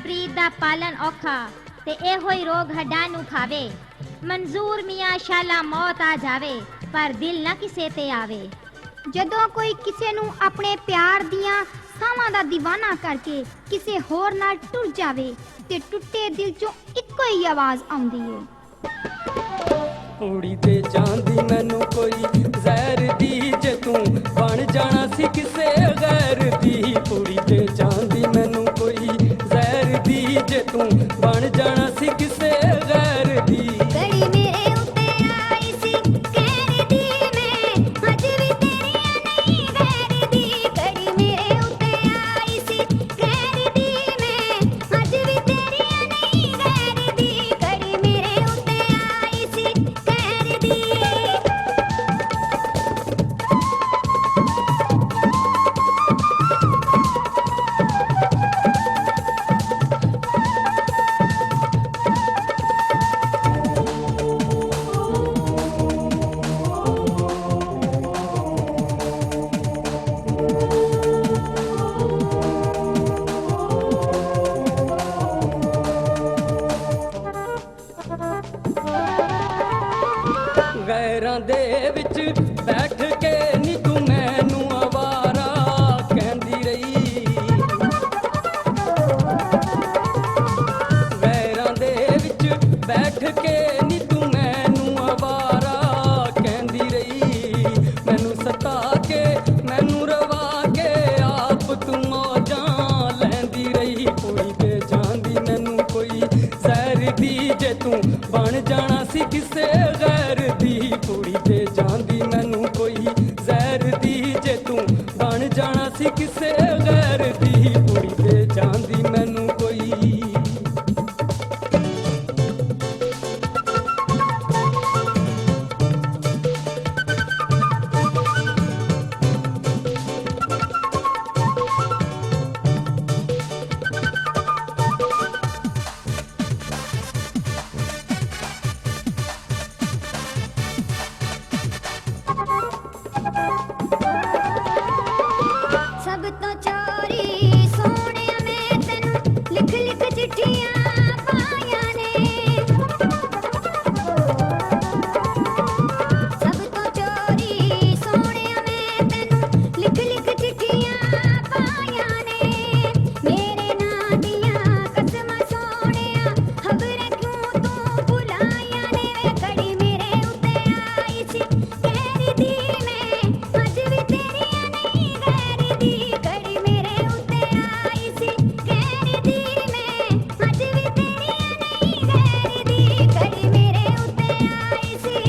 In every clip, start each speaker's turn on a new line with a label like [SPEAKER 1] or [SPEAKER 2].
[SPEAKER 1] प्रीत दा पालन औखा ते एहो ही रोग हड्डां नू खावे। मंजूर मियां शाला मौत आ जावे पर दिल ना किसे ते आवे।
[SPEAKER 2] ਜਦੋਂ ਕੋਈ ਕਿਸੇ ਨੂੰ ਆਪਣੇ ਪਿਆਰ ਦੀਆਂ ਸਾਵਾਂ ਦਾ دیਵਾਨਾ ਕਰਕੇ ਕਿਸੇ ਹੋਰ ਨਾਲ ਟੁਰ ਜਾਵੇ ਤੇ ਟੁੱਟੇ ਦਿਲ ਚੋਂ ਇੱਕੋ ਹੀ ਆਵਾਜ਼ ਆਉਂਦੀ ਏ,
[SPEAKER 3] ਕੁੜੀ ਤੇ ਜਾਂਦੀ ਮੈਨੂੰ ਕੋਈ ਜ਼ਹਿਰ ਦੀ, ਜੇ ਤੂੰ ਬਣ ਜਾਣਾ ਸੀ ਕਿਸੇ ਗੈਰ ਦੀ। ਕੁੜੀ ਤੇ ਜਾਂਦੀ ਮੈਨੂੰ ਕੋਈ ਜ਼ਹਿਰ ਦੀ, ਜੇ ਤੂੰ ਬਣ ਜਾਣਾ ਸੀ ਕਿਸੇ ਗੈਰ ਦੀ।
[SPEAKER 2] ਕੜੀ ਮੇਰੇ ਉੱਤੇ ਆਈ ਸੀ ਕਹਿਰ ਦੀ, ਮੈਂ ਅੱਜ ਵੀ ਤੇਰੀਆਂ ਨਹੀਂ ਗੈਰ ਦੀ। ਕੜੀ ਮੇਰੇ ਉੱਤੇ ਆਈ ਸੀ ਕਹਿਰ ਦੀ, ਮੈਂ ਅੱਜ ਵੀ ਤੇਰੀਆਂ ਨਹੀਂ ਗੈਰ ਦੀ। ਕੜੀ ਮੇਰੇ ਉੱਤੇ ਆਈ ਸੀ ਕਹਿਰ ਦੀ।
[SPEAKER 3] ਗੈਰਾਂ ਦੇ ਵਿੱਚ ਬੈਠ ਕੇ ਨੀ ਤੂੰ ਮੈਨੂੰ ਅਵਾਰਾ ਕਹਿੰਦੀ ਰਹੀ। ਗੈਰਾਂ ਦੇ ਵਿੱਚ ਬੈਠ ਕੇ ਨੀ ਤੂੰ ਮੈਨੂੰ ਅਵਾਰਾ ਕਹਿੰਦੀ ਰਹੀ। ਮੈਨੂੰ ਸਤਾ ਕੇ ਮੈਨੂੰ ਰਵਾ ਕੇ ਆਪ ਤੂੰ ਮੌਜਾਂ ਲੈਂਦੀ ਰਹੀ। ਕੁੜੀ ਤੇ ਜਾਂਦੀ ਮੈਨੂੰ ਕੋਈ ਜ਼ਹਿਰ ਦੀ, ਜੇ ਤੂੰ ਬਣ ਜਾਣਾ ਸੀ ਕਿਸੇ ਗੈਰ ਦੀ। ਕੁੜੀ ਤੇ ਜਾਂਦੀ ਮੈਨੂੰ ਕੋਈ ਜ਼ਹਿਰ ਦੀ, ਜੇ ਤੂੰ ਬਣ ਜਾਣਾ ਸੀ ਕਿਸੇ ਗੈਰ ਦੀ। ਕੁੜੀ ਤੇ ਜਾਂਦੀ ਮੈਨੂੰ ਕੋਈ।
[SPEAKER 2] ਸਭ ਤੋਂ ਚੋਰੀ ਸੋਹਣਿਆ ਮੈਂ ਤੈਨੂੰ ਲਿਖ ਲਿਖ ਚਿੱਠੀਆਂ ਪਾਈਆਂ ਨੇ। ਸਭ ਤੋਂ ਚੋਰੀ ਸੋਹਣਿਆ ਮੈਂ ਤੈਨੂੰ ਲਿਖ ਲਿਖ ਚਿੱਠੀਆਂ ਪਾਈਆਂ ਨੇ। ਮੇਰੇ ਨਾਂ ਦੀਆਂ ਕਸਮਾਂ ਸੋਹਣਿਆ ਖਬਰ ਕਿਉਂ ਤੂੰ ਭੁਲਾਈਆਂ ਨੇ। ਵੇ ਕੜੀ ਮੇਰੇ ਉੱਤੇ ਆਈ ਸੀ ਕਹਿਰ ਦੀ, ਮੈਂ ਅੱਜ ਵੀ ਤੇਰੀਆਂ ਨਹੀਂ ਗੈਰ ਦੀ। ਕੜੀ ਮੇਰੇ ਉੱਤੇ ਆਈ ਸੀ ਕਹਿਰ ਦੀ, ਮੈਂ ਅੱਜ ਵੀ ਤੇਰੀਆਂ ਨਹੀਂ ਗੈਰ ਦੀ। ਕੜੀ ਮੇਰੇ ਉੱਤੇ ਆਈ ਸੀ।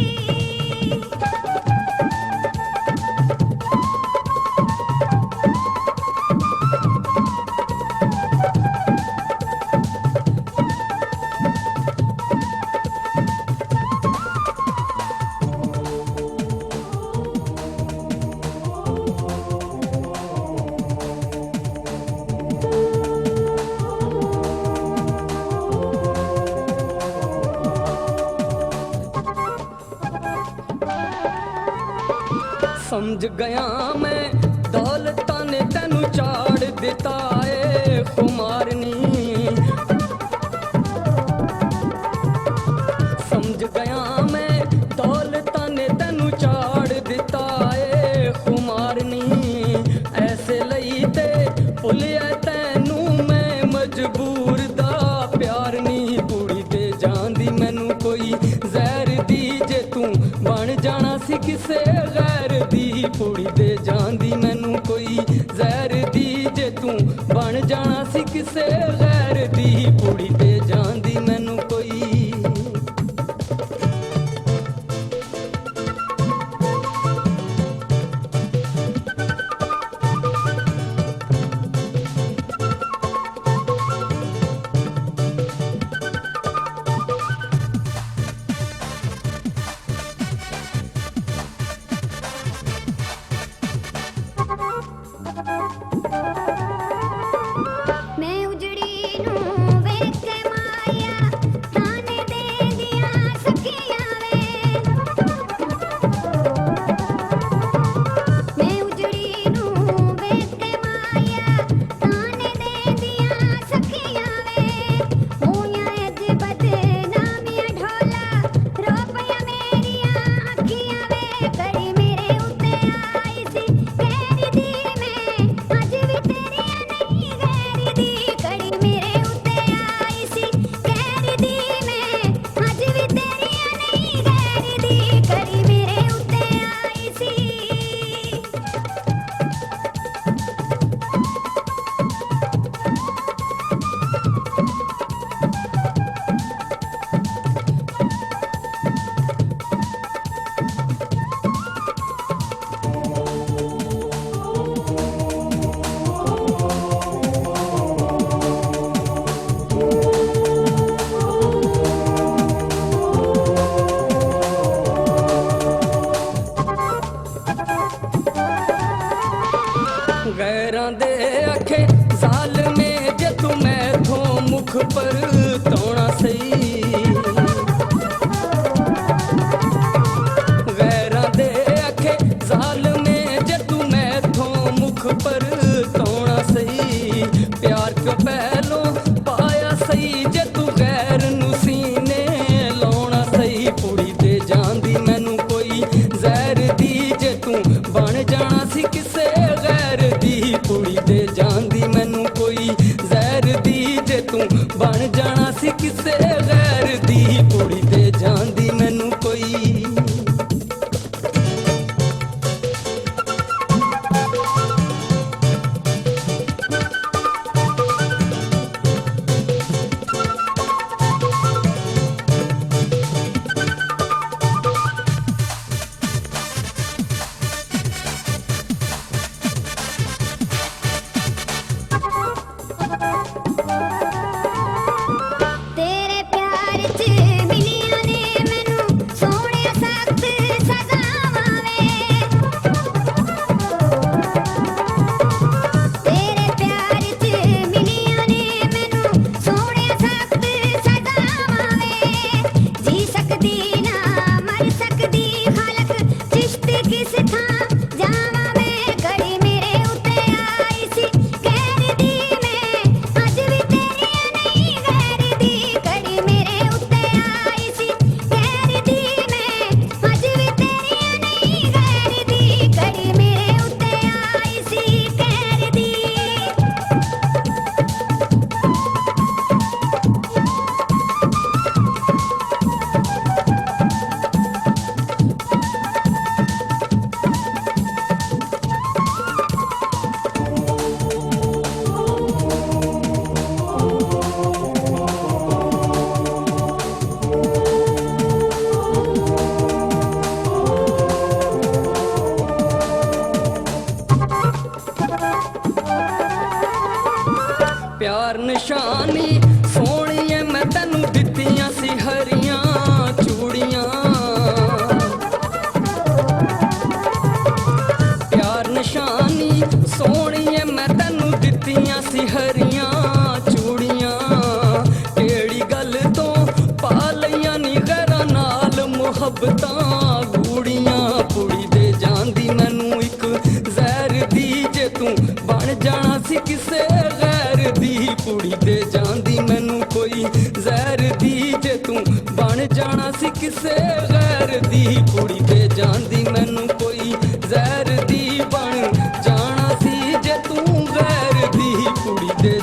[SPEAKER 3] ਸਮਝ ਗਿਆ ਮੈਂ ਦੌਲਤਾਂ ਨੇ ਤੈਨੂੰ ਚਾੜ ਦਿੱਤਾ ਏ ਖੁਮਾਰਨੀ। ਸਮਝ ਗਿਆ ਮੈਂ ਦੌਲਤਾਂ ਨੇ ਤੈਨੂੰ ਚਾੜ ਦਿੱਤਾ ਏ ਖੁਮਾਰਨੀ। ਐਸੇ ਲਈ ਤੇ ਭੁੱਲਿਆ ਤੈਨੂੰ ਮੈਂ ਮਜਬੂਰ ਦਾ ਪਿਆਰ ਨੀ। ਕੁੜੀ ਤੇ ਜਾਂਦੀ ਮੈਨੂੰ ਕੋਈ ਜ਼ਹਿਰ ਦੀ, ਜੇ ਤੂੰ ਬਣ ਜਾਣਾ ਸੀ ਕਿਸੇ ਗੈਰ ਦੀ। ਕੁੜੀ ਤੇ ਜਾਂਦੀ ਮੈਨੂੰ ਕੋਈ ਜ਼ਹਿਰ ਦੀ, ਜੇ ਤੂੰ ਬਣ ਜਾਣਾ ਸੀ ਕਿਸੇ ਗੈਰ ਦੀ। ਕੁੜੀ ਤੇ ਜਾਂਦੀ ਮੈਨੂੰ ਕੋਈ। ਗੈਰਾਂ ਦੇ ਆਖੇ ਜ਼ਾਲਮੇ ਜੇ ਤੂੰ ਮੈਥੋਂ ਮੁਖ ਪਰ ਤੋਣਾ ਸਹੀ ਗੈਰਾਂ ਦੇ ਆਖੇ ਜ਼ਾਲਮੇ ਜੇ ਤੂੰ ਮੈਥੋਂ ਮੁਖ ਪਰ ਤੋਣਾ ਸਹੀ ਪਿਆਰ ਕਿਉਂ ਪਹਿਲੋਂ ਪਾਇਆ ਸਹੀ ਜੇ ਤੂੰ ਗੈਰ ਨੂੰ ਸੀਨੇ ਲਾਉਣਾ ਸਹੀ ਪੁੜੀ ਤੇ ਜਾਂਦੀ ਮੈਨੂੰ ਕੋਈ ਜ਼ਹਿਰ ਦੀ ਜੇ ਤੂੰ ਬਣ ਜਾਣਾ ਸੀ ਕਿਸੇ ਗੈਰ ਦੀ ਪੁੜੀ ਤੇ ਜਾਂਦੀ ਮੈਨੂੰ ਕੋਈ ਜ਼ਹਿਰ ਦੀ ਜੇ ਤੂੰ ਬਣ ਜਾਣਾ ਸੀ ਕਿਸੇ ਗੈਰ ਦੀ ਪੁੜੀ ਤੇ ਜਾਂਦੀ ਮੈਨੂੰ ਕੋਈ
[SPEAKER 2] ਤੇਰੇ ਪਿਆਰ 'ਚ ਮਿਲੀਆਂ ਨੇ ਮੈਨੂੰ ਸੋਹਣਿਆ ਸਖਤ ਸਜ਼ਾਵਾਂ ਵੇ ਤੇਰੇ ਪਿਆਰ 'ਚ ਮਿਲੀਆਂ ਨੇ ਮੈਨੂੰ ਸੋਹਣਿਆ ਸਖਤ ਸਜ਼ਾਵਾਂ ਵੇ ਜੀ ਸਕਦੀ ਨਾ ਮਰ ਸਕਦੀ ਹਾਲਤ ਚਿਸ਼ਤ ਕਿਸ ਥਾਂ ਜਾਵਾਂ ਵੇ ਘੜੀ ਮੇਰੇ ਉੱਤੇ ਆਈ ਸੀ ਕਹਿਰ ਦੀ ਮੈਂ ਅੱਜ ਵੀ ਤੇਰੀਆਂ ਨਹੀਂ ਗੈਰ ਦੀ ਘੜੀ ਮੇਰੇ ਉੱਤੇ ਆਈ ਸੀ ਕਹਿਰ ਦੀ ਮੈਂ ਅੱਜ ਵੀ ਤੇਰੀਆਂ ਨਹੀਂ ਗੈਰ ਦੀ ਘੜੀ ਮੇਰੇ ਉੱਤੇ ਆਈ ਸੀ ਕਹਿਰ ਦੀ
[SPEAKER 3] ਪਿਆਰ ਨਿਸ਼ਾਨੀ ਸੋਹਣੀਏ ਮੈਂ ਤੈਨੂੰ ਦਿੱਤੀਆਂ ਸੀ ਹਰੀਆਂ ਚੂੜੀਆਂ ਪਿਆਰ ਨਿਸ਼ਾਨੀ ਸੋਹਣੀਏ ਮੈਂ ਤੈਨੂੰ ਦਿੱਤੀਆਂ ਸੀ ਹਰੀਆਂ ਚੂੜੀਆਂ ਕਿਹੜੀ ਗੱਲ ਤੋਂ ਪਾ ਲਈਆਂ ਨੀ ਗੈਰਾਂ ਨਾਲ ਮੁਹੱਬਤਾਂ ਗੂੜੀਆਂ ਪੁੜੀ ਦੇ ਜਾਂਦੀ ਮੈਨੂੰ ਇੱਕ ਜ਼ਹਿਰ ਦੀ ਜੇ ਤੂੰ ਬਣ ਜਾਣਾ ਸੀ ਕਿਸੇ ਗੈਰ ਦੀ ਪੁੜੀ ਦੇ ਜਾਂਦੀ ਮੈਨੂੰ ਕੋਈ ਜ਼ਹਿਰ ਦੀ ਜੇ ਤੂੰ ਬਣ ਜਾਣਾ ਸੀ ਕਿਸੇ ਗੈਰ ਦੀ ਪੁੜੀ ਤੇ ਜਾਂਦੀ ਮੈਨੂੰ ਕੋਈ ਜ਼ਹਿਰ ਦੀ ਬਣ ਜਾਣਾ ਸੀ ਜੇ ਤੂੰ ਗੈਰ ਦੀ ਪੁੜੀ ਤੇ